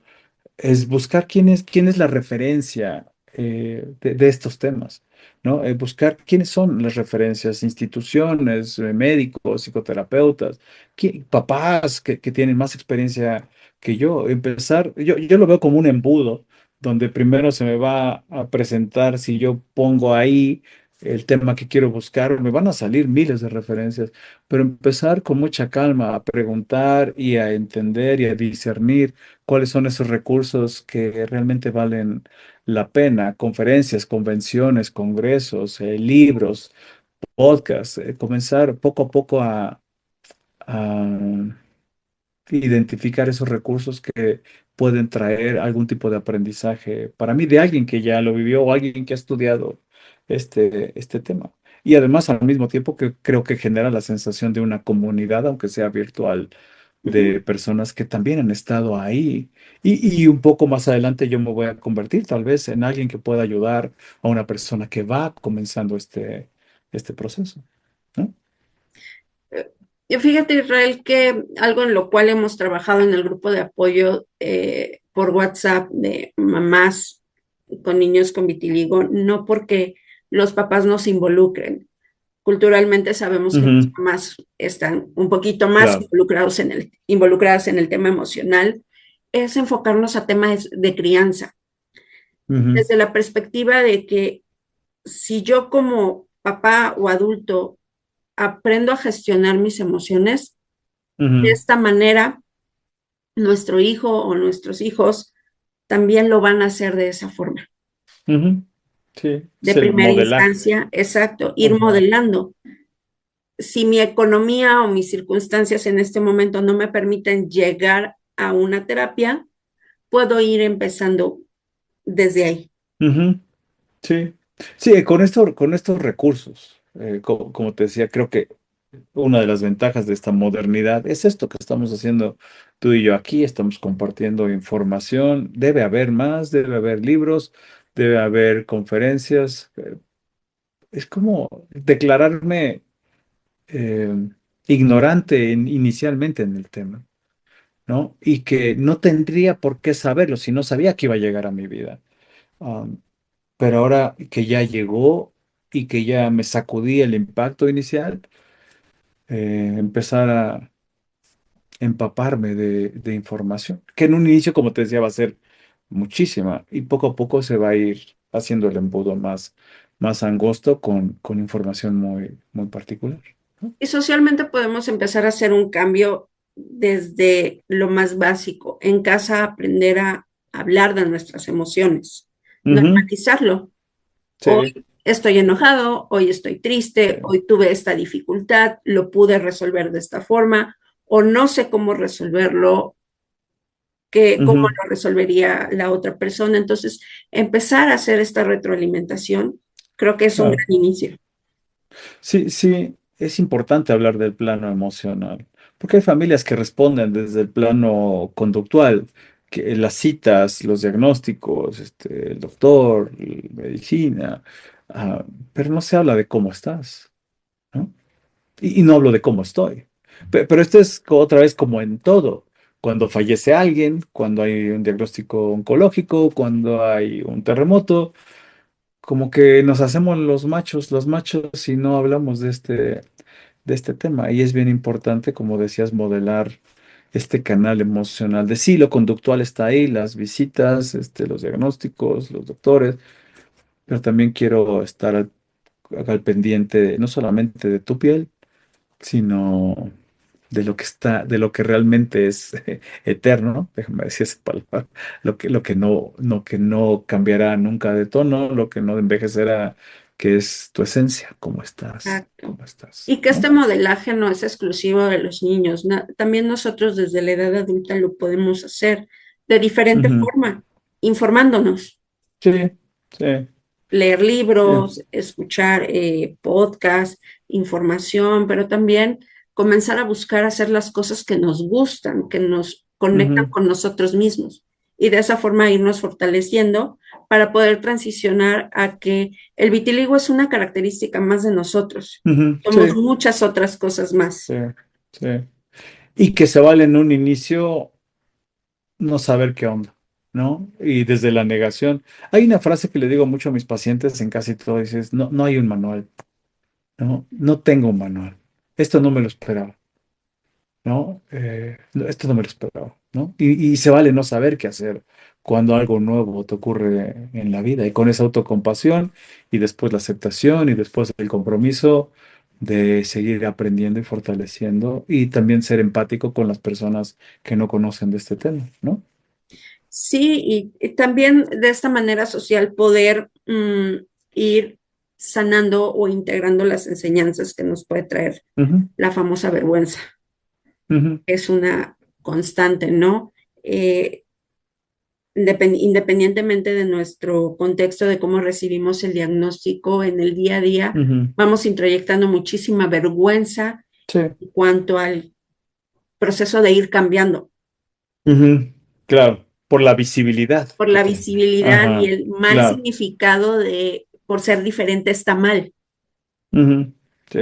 es buscar quién es la referencia de estos temas, ¿no? Buscar quiénes son las referencias, instituciones, médicos, psicoterapeutas, papás que tienen más experiencia que yo. Empezar, yo lo veo como un embudo, donde primero se me va a presentar, si yo pongo ahí el tema que quiero buscar, me van a salir miles de referencias, pero empezar con mucha calma a preguntar y a entender y a discernir cuáles son esos recursos que realmente valen la pena, conferencias, convenciones, congresos, libros, podcasts, comenzar poco a poco a identificar esos recursos que pueden traer algún tipo de aprendizaje para mí de alguien que ya lo vivió o alguien que ha estudiado este tema. Y además al mismo tiempo que creo que genera la sensación de una comunidad, aunque sea virtual, Ujú. de personas que también han estado ahí. Y un poco más adelante yo me voy a convertir tal vez en alguien que pueda ayudar a una persona que va comenzando este proceso, ¿no? Y fíjate, Israel, que algo en lo cual hemos trabajado en el grupo de apoyo por WhatsApp de mamás con niños con vitiligo, no porque los papás no se involucren. Culturalmente sabemos que las Ujú, mamás están un poquito más claro. involucradas en el tema emocional, es enfocarnos a temas de crianza, Ujú, desde la perspectiva de que si yo como papá o adulto aprendo a gestionar mis emociones, de ujú, esta manera nuestro hijo o nuestros hijos también lo van a hacer de esa forma. ujú. Sí, De es el primera modelaje. instancia, exacto, ir Ajá. modelando. Si mi economía o mis circunstancias en este momento no me permiten llegar a una terapia, puedo ir empezando desde ahí. Ujú, sí, sí, con estos recursos, como te decía, creo que una de las ventajas de esta modernidad es esto que estamos haciendo tú y yo aquí, estamos compartiendo información, debe haber más, debe haber libros, debe haber conferencias. Es como declararme eh, ignorante inicialmente en el tema, ¿no? Y que no tendría por qué saberlo si no sabía que iba a llegar a mi vida. Pero ahora que ya llegó y que ya me sacudí el impacto inicial, empezar a empaparme de información, que en un inicio, como te decía, va a ser muchísima y poco a poco se va a ir haciendo el embudo más angosto con información muy particular, ¿no? Y socialmente podemos empezar a hacer un cambio desde lo más básico. En casa aprender a hablar de nuestras emociones, Ujú, normalizarlo. Hoy sí, estoy enojado, hoy estoy triste, sí, hoy tuve esta dificultad, lo pude resolver de esta forma o no sé cómo resolverlo, cómo ujú, lo resolvería la otra persona. Entonces, empezar a hacer esta retroalimentación creo que es un gran claro. inicio. Sí, sí, es importante hablar del plano emocional, porque hay familias que responden desde el plano conductual, que las citas, los diagnósticos, el doctor, medicina, pero no se habla de cómo estás, ¿no? Y no hablo de cómo estoy. Pero esto es otra vez como en todo. Cuando fallece alguien, cuando hay un diagnóstico oncológico, cuando hay un terremoto, como que nos hacemos los machos, y no hablamos de este tema. Y es bien importante, como decías, modelar este canal emocional. De sí, lo conductual está ahí, las visitas, los diagnósticos, los doctores, pero también quiero estar al pendiente no solamente de tu piel, sino de lo que realmente es eterno, ¿no? Déjame decir esa palabra, lo que no cambiará nunca de tono, lo que no envejecerá, que es tu esencia, Exacto. cómo estás, Y que este ¿no? modelaje no es exclusivo de los niños, también nosotros desde la edad adulta lo podemos hacer de diferente Ujú. forma, informándonos, Sí, sí, leer sí. libros, escuchar podcasts, información, pero también comenzar a buscar hacer las cosas que nos gustan, que nos conectan Ujú, con nosotros mismos y de esa forma irnos fortaleciendo para poder transicionar a que el vitiligo es una característica más de nosotros. ujú, Somos sí, muchas otras cosas sí, más. sí. Y que se vale en un inicio no saber qué onda, ¿no? Y desde la negación. Hay una frase que le digo mucho a mis pacientes en casi todo, dices, no, no hay un manual, ¿no? No tengo un manual. Esto no me lo esperaba, ¿no? No, esto no me lo esperaba. ¿no? Y se vale no saber qué hacer cuando algo nuevo te ocurre en la vida. Y con esa autocompasión y después la aceptación y después el compromiso de seguir aprendiendo y fortaleciendo y también ser empático con las personas que no conocen de este tema, ¿no? Sí, y también de esta manera social poder ir sanando o integrando las enseñanzas que nos puede traer Ujú, la famosa vergüenza. ujú, Es una constante, ¿no? Eh, Independientemente de nuestro contexto, de cómo recibimos el diagnóstico en el día a día, ujú. vamos introyectando muchísima vergüenza Sí. en cuanto al proceso de ir cambiando, Ujú, claro, por la visibilidad por que la tiene. visibilidad y Ajá, el mal claro. significado de por ser diferente está mal. Ujú, sí.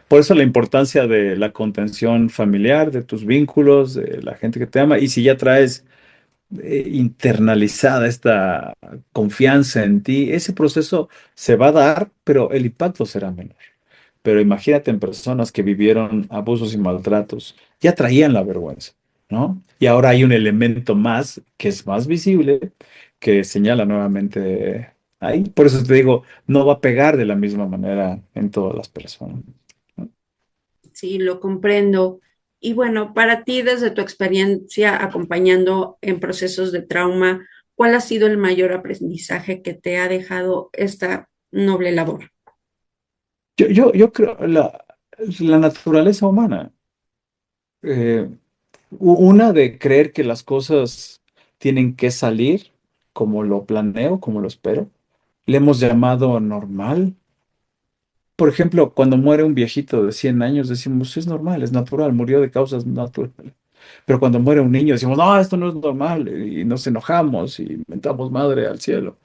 Por eso la importancia de la contención familiar, de tus vínculos, de la gente que te ama. Y si ya traes internalizada esta confianza en ti, ese proceso se va a dar, pero el impacto será menor. Pero imagínate en personas que vivieron abusos y maltratos, ya traían la vergüenza, ¿no? Y ahora hay un elemento más que es más visible, que señala nuevamente ahí. Por eso te digo, no va a pegar de la misma manera en todas las personas, ¿no? Sí, lo comprendo. Y bueno, para ti, desde tu experiencia acompañando en procesos de trauma, ¿cuál ha sido el mayor aprendizaje que te ha dejado esta noble labor? Yo creo la naturaleza humana, eh, una de creer que las cosas tienen que salir como lo planeo, como lo espero, le hemos llamado normal. Por ejemplo, cuando muere un viejito de 100 años, decimos, es normal, es natural, murió de causas naturales. Pero cuando muere un niño, decimos, no, esto no es normal, y nos enojamos y mentamos madre al cielo.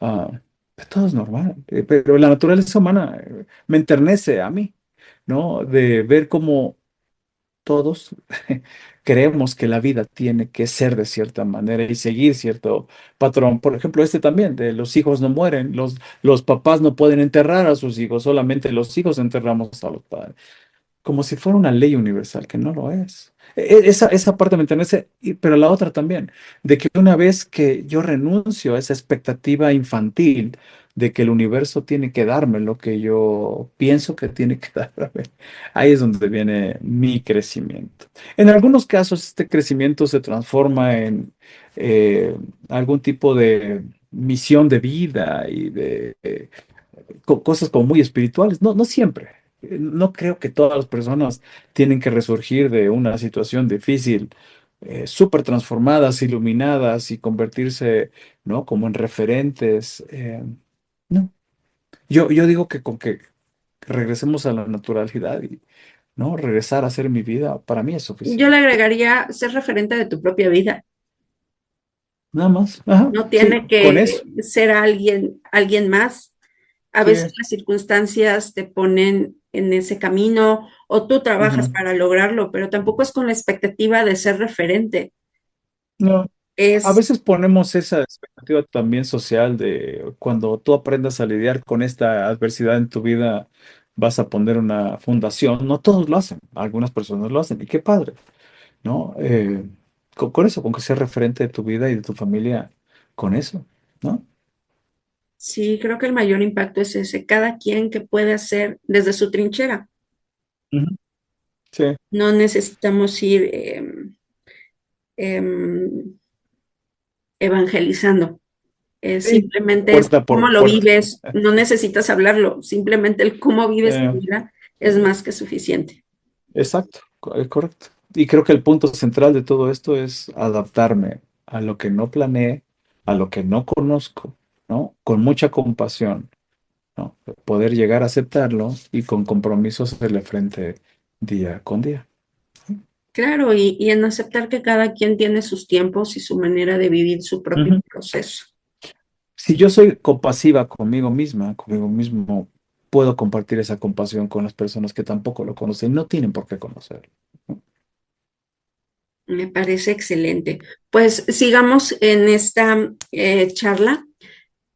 Ah, todo es normal, pero la naturaleza humana me enternece a mí, ¿no? De ver cómo todos creemos que la vida tiene que ser de cierta manera y seguir cierto patrón. Por ejemplo, este también, de los hijos no mueren, los papás no pueden enterrar a sus hijos, solamente los hijos enterramos a los padres como si fuera una ley universal, que no lo es. Esa parte me enternece, pero la otra también, de que una vez que yo renuncio a esa expectativa infantil de que el universo tiene que darme lo que yo pienso que tiene que darme, ahí es donde viene mi crecimiento. En algunos casos, este crecimiento se transforma en algún tipo de misión de vida y de cosas como muy espirituales. No, no siempre. No creo que todas las personas tienen que resurgir de una situación difícil, súper transformadas, iluminadas y convertirse, ¿no? Como en referentes. No. Yo digo que con que regresemos a la naturalidad y, ¿no? Regresar a hacer mi vida, para mí es Yo le suficiente. agregaría ser referente de tu propia vida. Nada más. Ajá. No Sí, tiene con que eso. ser alguien más. A Sí. veces las circunstancias te ponen en ese camino o tú trabajas Ujú. para lograrlo, pero tampoco es con la expectativa de ser referente. No. A Es, veces ponemos esa expectativa también social de cuando tú aprendas a lidiar con esta adversidad en tu vida, vas a poner una fundación. No todos lo hacen, algunas personas lo hacen, y qué padre, ¿no? Con eso, con que sea referente de tu vida y de tu familia, con eso, ¿no? sí, creo que el mayor impacto es ese, cada quien que puede hacer desde su trinchera. Ujú. Sí, No necesitamos ir em, evangelizando. sí, Simplemente es puerta cómo por lo puerta. vives, no necesitas hablarlo, simplemente el cómo vives tu Eh, vida es más que suficiente. exacto, correcto. Y creo que el punto central de todo esto es adaptarme a lo que no planeé, a lo que no conozco, ¿no? Con mucha compasión, ¿no? Poder llegar a aceptarlo y con compromiso hacerle frente día con día. Claro, y en aceptar que cada quien tiene sus tiempos y su manera de vivir su propio Ujú. proceso. Si yo soy compasiva conmigo misma, conmigo mismo, puedo compartir esa compasión con las personas que tampoco lo conocen, no tienen por qué conocerlo. Me parece excelente. Pues sigamos en esta charla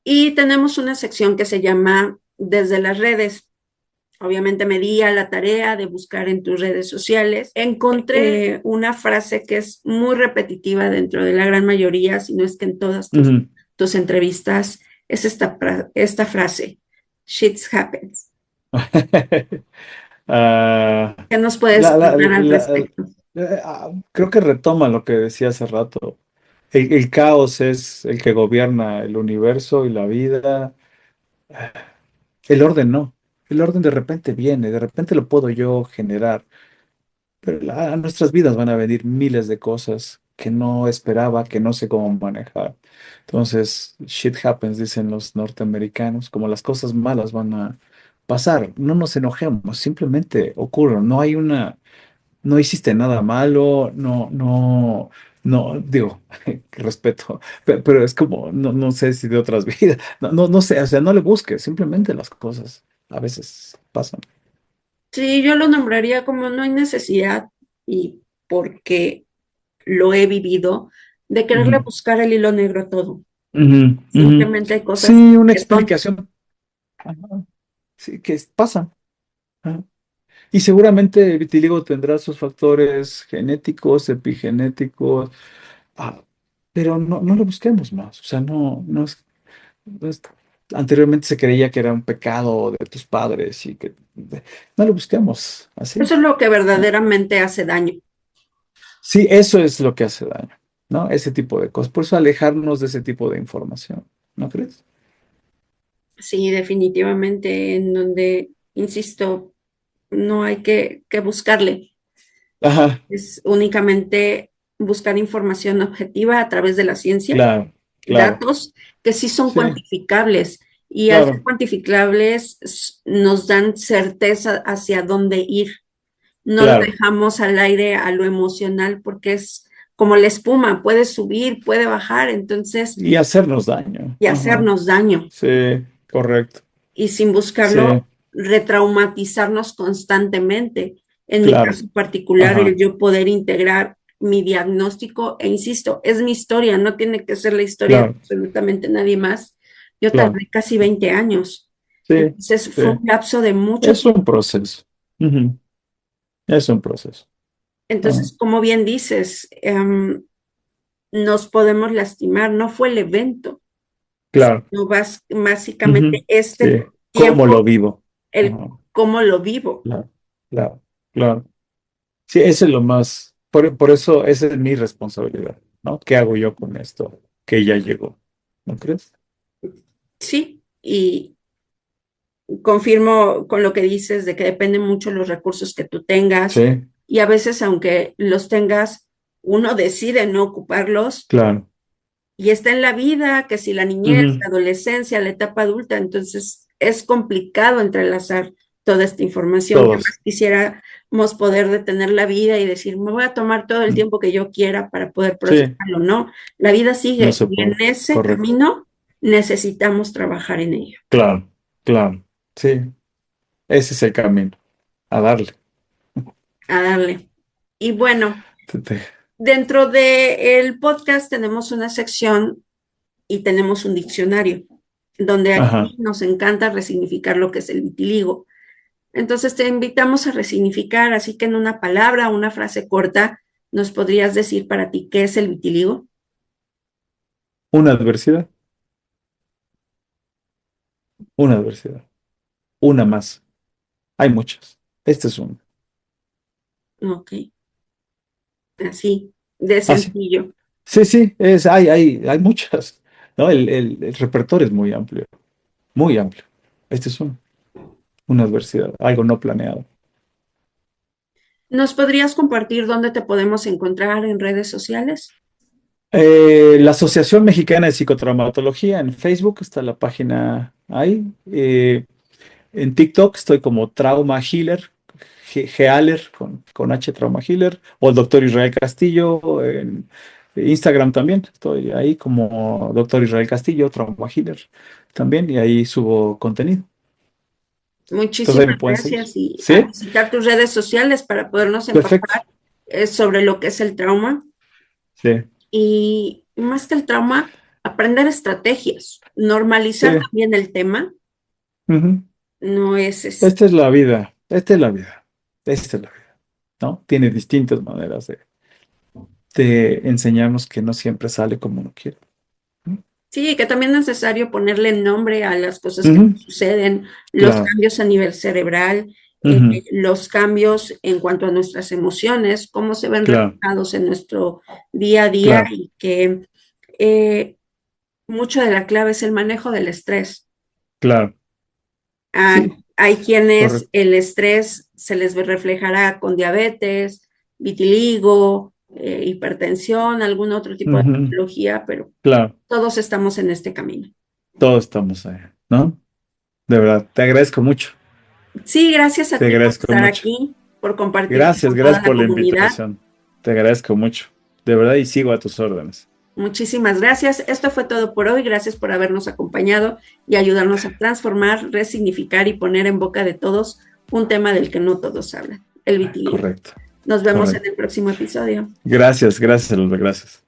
y tenemos una sección que se llama Desde las redes. Obviamente me di a la tarea de buscar en tus redes sociales. Encontré una frase que es muy repetitiva dentro de la gran mayoría, si no es que en todas Ujú. tus entrevistas, es esta frase, shit happens. Ah, ¿Qué nos puedes la- la- contar al la- respecto? creo que retoma lo que decía hace rato. El caos es el que gobierna el universo y la vida. El orden no. El orden de repente viene, de repente lo puedo yo generar. Pero a nuestras vidas van a venir miles de cosas que no esperaba, que no sé cómo manejar. Entonces, shit happens, dicen los norteamericanos, como las cosas malas van a pasar. No nos enojemos, simplemente ocurren. No hiciste nada malo, no, digo, respeto, pero, es como, no sé si de otras vidas, no sé, o sea, no le busques, simplemente las cosas a veces pasan. Sí, yo lo nombraría como no hay necesidad y porque lo he vivido de quererle Ujú, buscar el hilo negro a todo. ujú, ujú. Simplemente hay Sí, cosas una que son. explicación. Ajá, sí, pasan. Ajá. Y seguramente el vitiligo tendrá sus factores genéticos, epigenéticos, ah, pero no lo busquemos más. O sea, no es. Entonces, anteriormente se creía que era un pecado de tus padres y que no lo busquemos así, Eso es lo que ¿no? verdaderamente hace daño. Sí, eso es lo que hace daño, ¿no? Ese tipo de cosas. Por eso alejarnos de ese tipo de información, ¿no crees? Sí, definitivamente, en donde, insisto, no hay que buscarle. Ajá, Es únicamente buscar información objetiva a través de la ciencia, claro, claro. datos que sí son Sí, cuantificables y al ser claro, cuantificables nos dan certeza hacia dónde ir. No lo claro. dejamos al aire a lo emocional porque es como la espuma, puede subir, puede bajar, entonces, Y hacernos daño. y Ajá. hacernos daño. Sí, correcto. Y sin Sí, buscarlo, retraumatizarnos constantemente. En mi claro. caso particular, el Ajá, yo poder integrar mi diagnóstico, e insisto, es mi historia, no tiene que ser la historia de claro, absolutamente nadie más. Yo claro. tardé casi 20 años. Sí, Entonces sí. fue un lapso de mucho Es tiempo. un proceso. Ujú. Es un proceso. Ajá. Entonces, como bien dices, nos podemos lastimar, no fue el evento, Claro. sino básicamente Ujú. este Sí. ¿Cómo lo tiempo, vivo? el Ajá. cómo lo vivo. Claro, claro, claro. Sí, eso es lo más. Por eso esa es mi responsabilidad, ¿no? ¿Qué hago yo con esto que ya llegó? ¿No crees? Sí, y confirmo con lo que dices de que dependen mucho los recursos que tú tengas Sí, y a veces aunque los tengas, uno decide no ocuparlos claro. y está en la vida, que si la niñez, Ujú. la adolescencia, la etapa adulta, entonces es complicado entrelazar toda esta información. Que Todos. más quisiéramos poder detener la vida y decir, me voy a tomar todo el Mm. tiempo que yo quiera para poder Sí, procesarlo, ¿no? La vida no sigue se y en puede. ese Correcto. camino necesitamos trabajar en ello, Claro, claro. Sí, ese es el camino. A darle. a darle. Y bueno, Te- te- dentro del podcast tenemos una sección y tenemos un diccionario, donde aquí Ajá. nos encanta resignificar lo que es el vitiligo. Entonces te invitamos a resignificar, así que en una palabra, una frase corta, ¿nos podrías decir para ti qué es el vitiligo? Una adversidad. Una adversidad. Una más. Hay muchas. Este es uno. Ok, así, de Ah, sí. sencillo. Sí, sí, hay muchas. ¿No? El repertorio es muy amplio. Muy amplio. Este es uno. Una adversidad. Algo no planeado. ¿Nos podrías compartir dónde te podemos encontrar en redes sociales? La Asociación Mexicana de Psicotraumatología en Facebook está la página ahí. En TikTok estoy como Trauma Healer, Healer con H Trauma Healer, o el doctor Israel Castillo. En Instagram también estoy ahí como doctor Israel Castillo, Trauma Healer también, y ahí subo contenido. Entonces ahí Muchísimas me pueden seguir. gracias y a ¿Sí? visitar tus redes sociales para podernos Perfecto. empapar sobre lo que es el trauma Sí, y más que el trauma, aprender estrategias, sí. normalizar también el tema Ujú. no es Esta es la vida, esta es la vida, esta es la vida, ¿no? Tiene distintas maneras de enseñarnos que no siempre sale como uno quiere. Sí, que también es necesario ponerle nombre a las cosas que Ujú, suceden, los claro, cambios a nivel cerebral, ujú, los cambios en cuanto a nuestras emociones, cómo se ven claro, reflejados en nuestro día a día claro, y que eh, mucho de la clave es el manejo del estrés. claro. Ah, Sí, hay quienes correcto. el estrés se les reflejará con diabetes, vitiligo, hipertensión, algún otro tipo de Ujú, patología, pero claro, todos estamos en este camino. todos estamos ahí, ¿no? De verdad, te agradezco mucho, Sí, gracias a te ti por agradezco estar mucho. aquí, por compartir Gracias, con toda gracias la por la comunidad. invitación. Te agradezco mucho, de verdad, y sigo a tus órdenes. Muchísimas gracias. Esto fue todo por hoy. Gracias por habernos acompañado y ayudarnos a transformar, resignificar y poner en boca de todos un tema del que no todos hablan, el vitiligo. Correcto, Nos vemos en correcto. el próximo episodio. Gracias, gracias, Lola, gracias.